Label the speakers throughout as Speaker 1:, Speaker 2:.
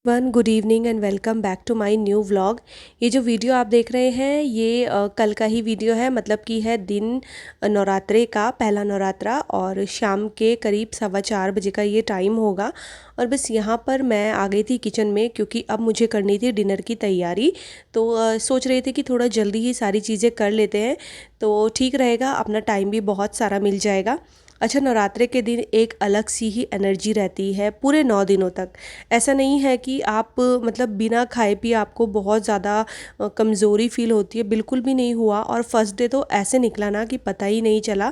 Speaker 1: Good evening and welcome back to my new vlog. ये जो video आप देख रहे हैं ये कल का ही वीडियो है, मतलब कि है दिन नवरात्रे का पहला नवरात्रा और शाम के करीब 4:15 बजे का ये टाइम होगा। और बस यहाँ पर मैं आ गई थी किचन में क्योंकि अब मुझे करनी थी डिनर की तैयारी। तो सोच रहे थे कि थोड़ा जल्दी ही सारी चीज़ें कर लेते हैं तो ठीक रहेगा, अपना टाइम भी बहुत सारा मिल जाएगा। अच्छा, नवरात्रे के दिन एक अलग सी ही एनर्जी रहती है पूरे 9 दिनों तक। ऐसा नहीं है कि आप मतलब बिना खाए पिए आपको बहुत ज़्यादा कमज़ोरी फील होती है, बिल्कुल भी नहीं हुआ। और फर्स्ट डे तो ऐसे निकला ना कि पता ही नहीं चला।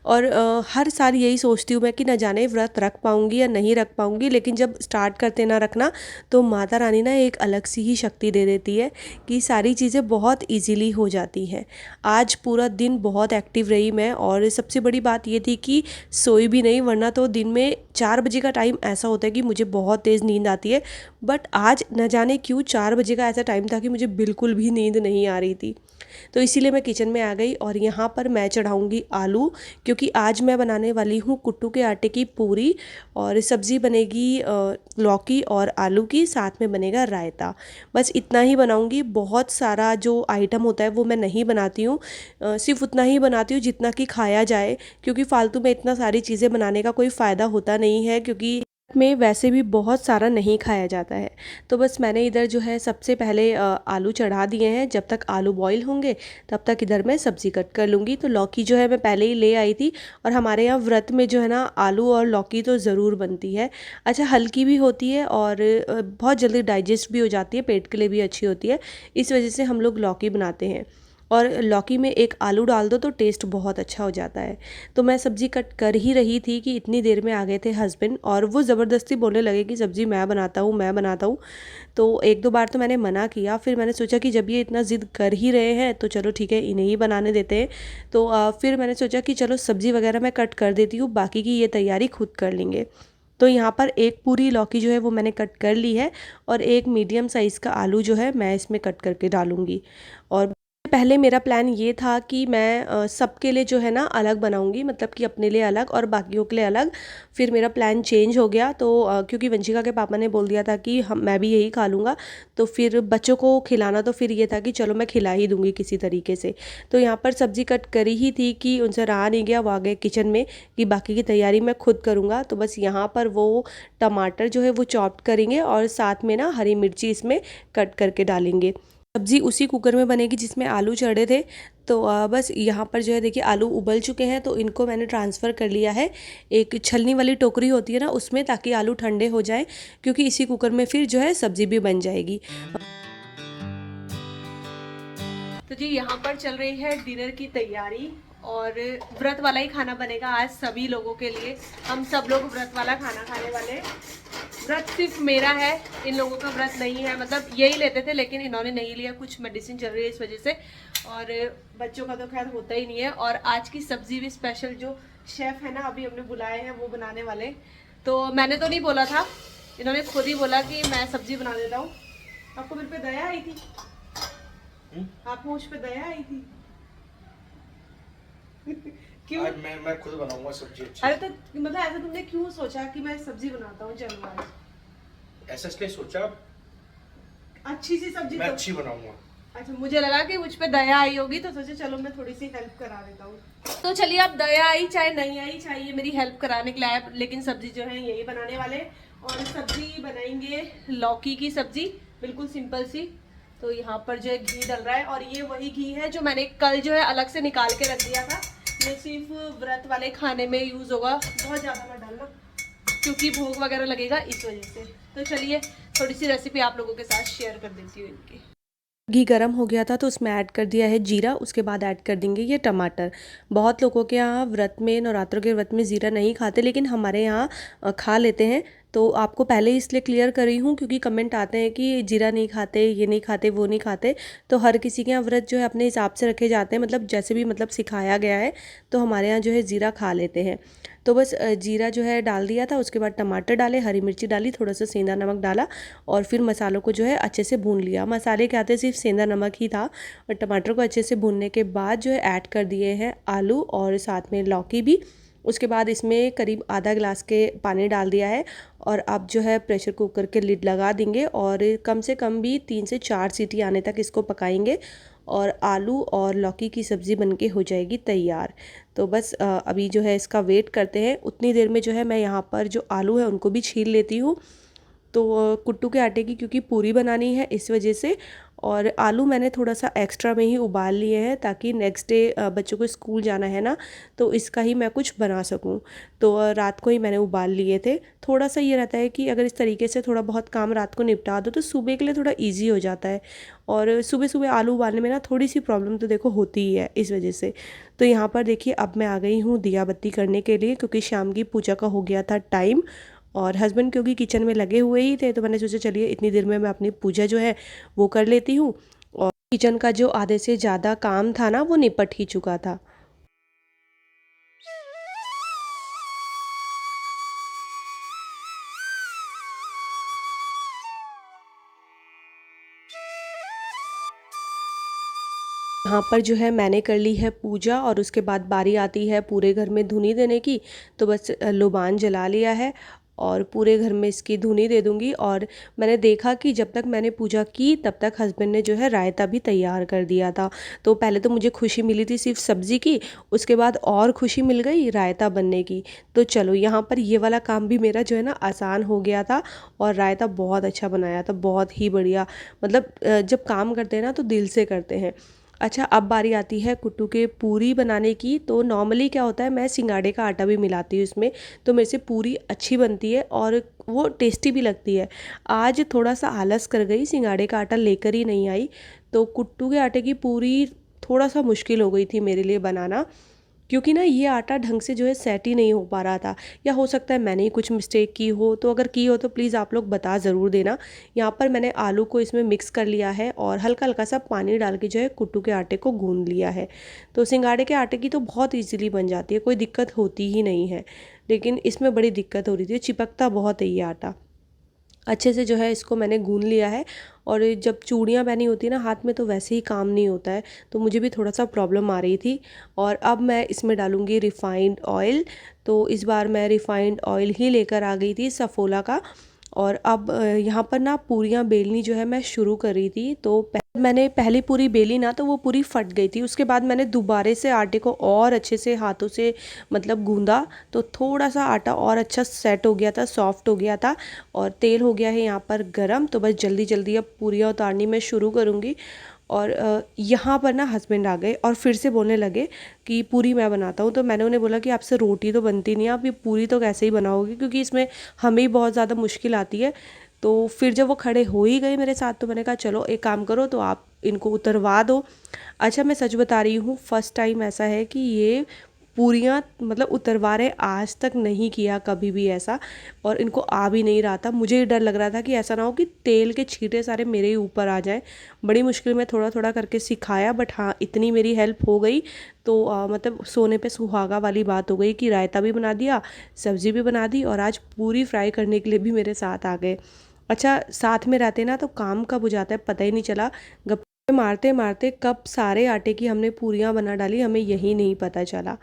Speaker 1: और हर साल यही सोचती हूँ मैं कि न जाने व्रत रख पाऊँगी या नहीं रख पाऊँगी, लेकिन जब स्टार्ट करते ना रखना तो माता रानी ना एक अलग सी ही शक्ति दे देती है कि सारी चीज़ें बहुत इजीली हो जाती हैं। आज पूरा दिन बहुत एक्टिव रही मैं, और सबसे बड़ी बात ये थी कि सोई भी नहीं, वरना तो दिन में 4 बजे का टाइम ऐसा होता है कि मुझे बहुत तेज़ नींद आती है। बट आज न जाने क्यों 4 बजे का ऐसा टाइम था कि मुझे बिल्कुल भी नींद नहीं आ रही थी। तो इसीलिए मैं किचन में आ गई और यहाँ पर मैं चढ़ाऊँगी आलू, क्योंकि आज मैं बनाने वाली हूँ कुट्टू के आटे की पूरी। और सब्ज़ी बनेगी लौकी और आलू की, साथ में बनेगा रायता। बस इतना ही बनाऊँगी, बहुत सारा जो आइटम होता है वो मैं नहीं बनाती हूँ। सिर्फ उतना ही बनाती हूँ जितना कि खाया जाए, क्योंकि फालतू में इतना सारी चीज़ें बनाने का कोई फ़ायदा होता नहीं है, क्योंकि में वैसे भी बहुत सारा नहीं खाया जाता है। तो बस मैंने इधर जो है सबसे पहले आलू चढ़ा दिए हैं। जब तक आलू बॉईल होंगे तब तक इधर मैं सब्ज़ी कट कर लूँगी। तो लौकी जो है मैं पहले ही ले आई थी, और हमारे यहाँ व्रत में जो है ना आलू और लौकी तो ज़रूर बनती है। अच्छा, हल्की भी होती है और बहुत जल्दी डाइजेस्ट भी हो जाती है, पेट के लिए भी अच्छी होती है। इस वजह से हम लोग लौकी बनाते हैं। और लौकी में एक आलू डाल दो तो टेस्ट बहुत अच्छा हो जाता है। तो मैं सब्ज़ी कट कर ही रही थी कि इतनी देर में आ गए थे हस्बैंड, और वो ज़बरदस्ती बोलने लगे कि सब्ज़ी मैं बनाता हूँ, मैं बनाता हूँ। तो एक दो बार तो मैंने मना किया, फिर मैंने सोचा कि जब ये इतना ज़िद कर ही रहे हैं तो चलो ठीक है, इन्हें ही बनाने देते हैं। तो फिर मैंने सोचा कि चलो सब्ज़ी वगैरह मैं कट कर देती हूँ, बाकी की ये तैयारी खुद कर लेंगे। तो यहाँ पर एक पूरी लौकी जो है वो मैंने कट कर ली है, और एक मीडियम साइज़ का आलू जो है मैं इसमें कट करके डालूँगी। और पहले मेरा प्लान ये था कि मैं सबके लिए जो है ना अलग बनाऊंगी, मतलब कि अपने लिए अलग और बाकियों के लिए अलग। फिर मेरा प्लान चेंज हो गया, तो क्योंकि वंशिका के पापा ने बोल दिया था कि हम मैं भी यही खा लूँगा, तो फिर बच्चों को खिलाना तो फिर ये था कि चलो मैं खिला ही दूँगी किसी तरीके से। तो यहाँ पर सब्ज़ी कट करी ही थी कि उनसे रहा नहीं गया, वो आ गए किचन में कि बाकी की तैयारी मैं खुद करूँगा। तो बस यहाँ पर वो टमाटर जो है वो चॉप्ड करेंगे और साथ में ना हरी मिर्ची इसमें कट करके डालेंगे। सब्ज़ी उसी कुकर में बनेगी जिसमें आलू चढ़े थे। तो बस यहाँ पर जो है देखिए आलू उबल चुके हैं, तो इनको मैंने ट्रांसफ़र कर लिया है एक छलनी वाली टोकरी होती है ना उसमें, ताकि आलू ठंडे हो जाए, क्योंकि इसी कुकर में फिर जो है सब्ज़ी भी बन जाएगी। तो जी यहाँ पर चल रही है डिनर की तैयारी, और व्रत वाला ही खाना बनेगा आज सभी लोगों के लिए। हम सब लोग व्रत वाला खाना खाने वाले हैं। व्रत सिर्फ मेरा है, इन लोगों का व्रत नहीं है। मतलब यही लेते थे लेकिन इन्होंने नहीं लिया, कुछ मेडिसिन चल रही है इस वजह से। और बच्चों का तो खैर होता ही नहीं है। और आज की सब्जी भी स्पेशल, जो शेफ़ है ना अभी हमने बुलाए हैं वो बनाने वाले। तो मैंने तो नहीं बोला था, इन्होंने खुद ही बोला कि मैं सब्जी बना देता हूँ। आपको मेरे पे दया आई थी? आपको मुझ पे दया आई थी? क्यों?
Speaker 2: आज मैं खुद बनाऊंगा सब्जी अच्छी।
Speaker 1: अरे तो मतलब ऐसा तुमने क्यों सोचा कि मैं सब्जी बनाता हूँ? चलो आज
Speaker 2: ऐसा इसलिए सोचा
Speaker 1: अच्छी सी सब्जी
Speaker 2: मैं
Speaker 1: तो
Speaker 2: अच्छी बनाऊंगा।
Speaker 1: अच्छा, मुझे लगा कि मुझ पे दया आई होगी तो सोचे चलो मैं थोड़ी सी हेल्प करा देता हूँ। तो चलिए, अब दया आई चाहे नहीं आई, चाहे ये मेरी हेल्प कराने के लिए आया, लेकिन सब्जी जो है यही बनाने वाले। और सब्जी बनाएंगे लौकी की सब्जी, बिल्कुल सिंपल सी। तो यहाँ पर जो है घी डल रहा है, और ये वही घी है जो मैंने कल जो है अलग से निकाल के रख दिया था। ये सिर्फ व्रत वाले खाने में यूज़ होगा, बहुत ज़्यादा मत डालना क्योंकि भोग वगैरह लगेगा इस वजह से। तो चलिए थोड़ी सी रेसिपी आप लोगों के साथ शेयर कर देती हूँ इनकी। घी गरम हो गया था तो उसमें ऐड कर दिया है जीरा, उसके बाद ऐड कर देंगे ये टमाटर। बहुत लोगों के यहाँ व्रत में, नवरात्रों के व्रत में जीरा नहीं खाते, लेकिन हमारे यहाँ खा लेते हैं। तो आपको पहले ही इसलिए क्लियर कर रही हूँ क्योंकि कमेंट आते हैं कि जीरा नहीं खाते, ये नहीं खाते, वो नहीं खाते। तो हर किसी के यहाँ व्रत जो है अपने हिसाब से रखे जाते हैं, मतलब जैसे भी मतलब सिखाया गया है। तो हमारे यहाँ जो है ज़ीरा खा लेते हैं। तो बस जीरा जो है डाल दिया था, उसके बाद टमाटर डाले, हरी मिर्ची डाली, थोड़ा सा सेंधा नमक डाला, और फिर मसालों को जो है अच्छे से भून लिया। मसाले क्या थे, सिर्फ सेंधा नमक ही था। और टमाटर को अच्छे से भूनने के बाद जो है ऐड कर दिए हैं आलू और साथ में लौकी भी। उसके बाद इसमें करीब आधा गिलास के पानी डाल दिया है और अब जो है प्रेशर कुकर के लिड लगा देंगे और कम से कम भी 3 से 4 सीटी आने तक इसको पकाएंगे और आलू और लौकी की सब्ज़ी बनके हो जाएगी तैयार। तो बस अभी जो है इसका वेट करते हैं। उतनी देर में जो है मैं यहाँ पर जो आलू है उनको भी छील लेती हूँ। तो कुट्टू के आटे की क्योंकि पूरी बनानी है इस वजह से, और आलू मैंने थोड़ा सा एक्स्ट्रा में ही उबाल लिए हैं ताकि नेक्स्ट डे बच्चों को स्कूल जाना है ना, तो इसका ही मैं कुछ बना सकूं। तो रात को ही मैंने उबाल लिए थे। थोड़ा सा ये रहता है कि अगर इस तरीके से थोड़ा बहुत काम रात को निपटा दो तो सुबह के लिए थोड़ा ईजी हो जाता है। और सुबह सुबह आलू उबालने में ना थोड़ी सी प्रॉब्लम तो देखो होती ही है इस वजह से। तो यहाँ पर देखिए अब मैं आ गई हूँ दिया बत्ती करने के लिए, क्योंकि शाम की पूजा का हो गया था टाइम और हस्बैंड क्योंकि किचन में लगे हुए ही थे, तो मैंने सोचा चलिए इतनी देर में मैं अपनी पूजा जो है वो कर लेती हूँ। और किचन का जो आधे से ज़्यादा काम था ना वो निपट ही चुका था। यहाँ पर जो है मैंने कर ली है पूजा और उसके बाद बारी आती है पूरे घर में धुनी देने की। तो बस लोबान जला लिया है और पूरे घर में इसकी धुनी दे दूंगी। और मैंने देखा कि जब तक मैंने पूजा की तब तक हस्बैंड ने जो है रायता भी तैयार कर दिया था। तो पहले तो मुझे खुशी मिली थी सिर्फ सब्ज़ी की, उसके बाद और खुशी मिल गई रायता बनने की। तो चलो यहाँ पर ये वाला काम भी मेरा जो है ना आसान हो गया था और रायता बहुत अच्छा बनाया था, बहुत ही बढ़िया। मतलब जब काम करते हैं ना तो दिल से करते हैं। अच्छा, अब बारी आती है कुट्टू के पूरी बनाने की। तो नॉर्मली क्या होता है, मैं सिंगाड़े का आटा भी मिलाती हूँ इसमें, तो मेरे से पूरी अच्छी बनती है और वो टेस्टी भी लगती है। आज थोड़ा सा आलस कर गई, सिंगाड़े का आटा लेकर ही नहीं आई। तो कुट्टू के आटे की पूरी थोड़ा सा मुश्किल हो गई थी मेरे लिए बनाना, क्योंकि ना ये आटा ढंग से जो है सेट ही नहीं हो पा रहा था। या हो सकता है मैंने ही कुछ मिस्टेक की हो, तो अगर की हो तो प्लीज़ आप लोग बता ज़रूर देना। यहाँ पर मैंने आलू को इसमें मिक्स कर लिया है और हल्का हल्का सा पानी डाल के जो है कुट्टू के आटे को गूंद लिया है। तो सिंगाड़े के आटे की तो बहुत ईजीली बन जाती है, कोई दिक्कत होती ही नहीं है। लेकिन इसमें बड़ी दिक्कत हो रही थी, चिपकता बहुत है ये आटा। अच्छे से जो है इसको मैंने गूंद लिया है। और जब चूड़ियाँ पहनी होती है ना हाथ में तो वैसे ही काम नहीं होता है, तो मुझे भी थोड़ा सा प्रॉब्लम आ रही थी। और अब मैं इसमें डालूँगी रिफ़ाइंड ऑयल। तो इस बार मैं रिफ़ाइंड ऑयल ही लेकर आ गई थी सफोला का। और अब यहाँ पर ना पूरियाँ बेलनी जो है मैं शुरू कर रही थी। तो मैंने पहली पूरी बेली ना तो वो पूरी फट गई थी। उसके बाद मैंने दोबारे से आटे को और अच्छे से हाथों से मतलब गूंदा, तो थोड़ा सा आटा और अच्छा सेट हो गया था, सॉफ्ट हो गया था। और तेल हो गया है यहाँ पर गरम। तो बस जल्दी जल्दी अब पूरियाँ उतारनी मैं शुरू करूँगी। और यहाँ पर ना हस्बैंड आ गए और फिर से बोलने लगे कि पूरी मैं बनाता हूँ। तो मैंने उन्हें बोला कि आपसे रोटी तो बनती नहीं है, आप ये पूरी तो कैसे ही बनाओगे, क्योंकि इसमें हमें ही बहुत ज़्यादा मुश्किल आती है। तो फिर जब वो खड़े हो ही गए मेरे साथ, तो मैंने कहा चलो एक काम करो, तो आप इनको उतरवा दो। अच्छा, मैं सच बता रही हूँ, फर्स्ट टाइम ऐसा है कि ये पूरियाँ मतलब उतरवा रहे, आज तक नहीं किया कभी भी ऐसा। और इनको आ भी नहीं रहा था। मुझे डर लग रहा था कि ऐसा ना हो कि तेल के छींटे सारे मेरे ही ऊपर आ जाए। बड़ी मुश्किल में थोड़ा थोड़ा करके सिखाया, बट हाँ इतनी मेरी हेल्प हो गई। तो मतलब सोने पे सुहागा वाली बात हो गई कि रायता भी बना दिया, सब्ज़ी भी बना दी और आज पूरी फ्राई करने के लिए भी मेरे साथ आ गए। अच्छा, साथ में रहते ना तो काम कब हो जाता है पता ही नहीं चला। गप्पे मारते मारते कब सारे आटे की हमने पूरियाँ बना डाली, हमें यही नहीं पता चला।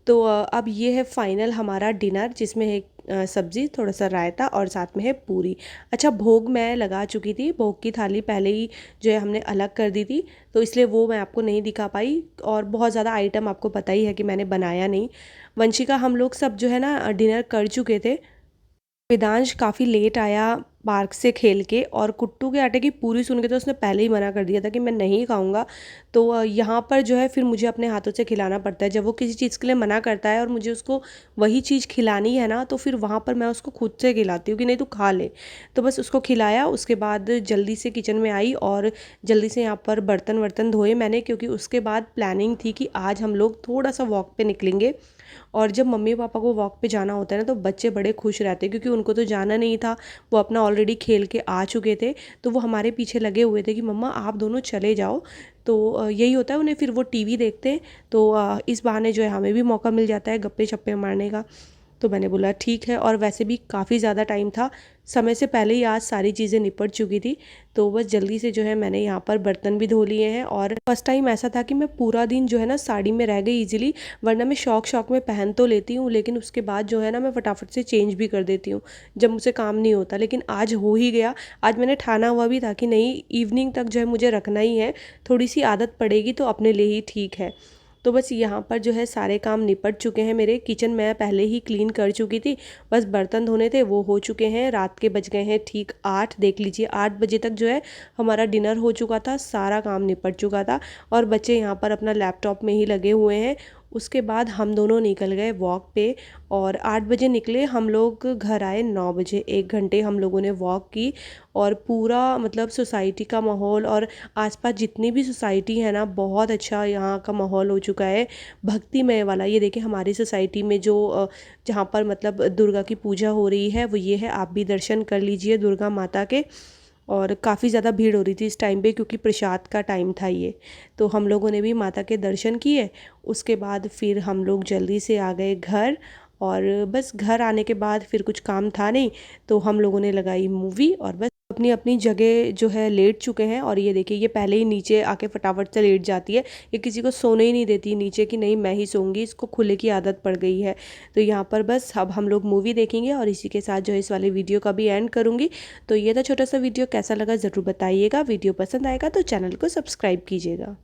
Speaker 1: तो अब ये है फाइनल हमारा डिनर, जिसमें है सब्ज़ी, थोड़ा सा रायता और साथ में है पूरी। अच्छा, भोग मैं लगा चुकी थी, भोग की थाली पहले ही जो है हमने अलग कर दी थी, तो इसलिए वो मैं आपको नहीं दिखा पाई। और बहुत ज़्यादा आइटम आपको पता ही है कि मैंने बनाया नहीं। वंशिका हम लोग सब जो है ना डिनर कर चुके थे। वेदांश काफ़ी लेट आया पार्क से खेल के, और कुट्टू के आटे की पूरी सुन के तो उसने पहले ही मना कर दिया था कि मैं नहीं खाऊंगा। तो यहाँ पर जो है फिर मुझे अपने हाथों से खिलाना पड़ता है। जब वो किसी चीज़ के लिए मना करता है और मुझे उसको वही चीज़ खिलानी है ना, तो फिर वहाँ पर मैं उसको खुद से खिलाती हूँ कि नहीं तू खा ले। तो बस उसको खिलाया, उसके बाद जल्दी से किचन में आई और जल्दी से यहाँ पर बर्तन वर्तन धोए मैंने, क्योंकि उसके बाद प्लानिंग थी कि आज हम लोग थोड़ा सा वॉक पे निकलेंगे। और जब मम्मी पापा को वॉक पे जाना होता है ना तो बच्चे बड़े खुश रहते हैं, क्योंकि उनको तो जाना नहीं था, वो अपना ऑलरेडी खेल के आ चुके थे। तो वो हमारे पीछे लगे हुए थे कि मम्मा आप दोनों चले जाओ। तो यही होता है उन्हें, फिर वो टीवी देखते हैं। तो इस बहाने जो है हमें भी मौका मिल जाता है गप्पे शप्पे मारने का। तो मैंने बोला ठीक है, और वैसे भी काफ़ी ज़्यादा टाइम था, समय से पहले ही आज सारी चीज़ें निपट चुकी थी। तो बस जल्दी से जो है मैंने यहाँ पर बर्तन भी धो लिए हैं। और फर्स्ट टाइम ऐसा था कि मैं पूरा दिन जो है ना साड़ी में रह गई इजीली, वरना मैं शौक में पहन तो लेती हूँ, लेकिन उसके बाद जो है ना मैं फटाफट से चेंज भी कर देती हूँ जब मुझसे काम नहीं होता। लेकिन आज हो ही गया। आज मैंने ठाना हुआ भी था कि नहीं, इवनिंग तक जो है मुझे रखना ही है, थोड़ी सी आदत पड़ेगी तो अपने लिए ही ठीक है। तो बस यहाँ पर जो है सारे काम निपट चुके हैं मेरे। किचन मैं पहले ही क्लीन कर चुकी थी, बस बर्तन धोने थे वो हो चुके हैं। रात के बज गए हैं ठीक 8, देख लीजिए 8 बजे तक जो है हमारा डिनर हो चुका था, सारा काम निपट चुका था। और बच्चे यहाँ पर अपना लैपटॉप में ही लगे हुए हैं। उसके बाद हम दोनों निकल गए वॉक पे, और 8 बजे निकले हम लोग, घर आए 9 बजे। 1 घंटे हम लोगों ने वॉक की, और पूरा मतलब सोसाइटी का माहौल और आसपास जितनी भी सोसाइटी है ना, बहुत अच्छा यहाँ का माहौल हो चुका है, भक्तिमय वाला। ये देखिए हमारी सोसाइटी में जो जहाँ पर मतलब दुर्गा की पूजा हो रही है वो ये है, आप भी दर्शन कर लीजिए दुर्गा माता के। और काफ़ी ज़्यादा भीड़ हो रही थी इस टाइम पे, क्योंकि प्रसाद का टाइम था ये। तो हम लोगों ने भी माता के दर्शन किए। उसके बाद फिर हम लोग जल्दी से आ गए घर, और बस घर आने के बाद फिर कुछ काम था नहीं, तो हम लोगों ने लगाई मूवी, और बस अपनी अपनी जगह जो है लेट चुके हैं। और ये देखिए ये पहले ही नीचे आके फटाफट से लेट जाती है, ये किसी को सोने ही नहीं देती नीचे, कि नहीं मैं ही सोऊंगी, इसको खुले की आदत पड़ गई है। तो यहाँ पर बस अब हम लोग मूवी देखेंगे, और इसी के साथ जो है इस वाले वीडियो का भी एंड करूँगी। तो ये था छोटा सा वीडियो, कैसा लगा ज़रूर बताइएगा। वीडियो पसंद आएगा तो चैनल को सब्सक्राइब कीजिएगा।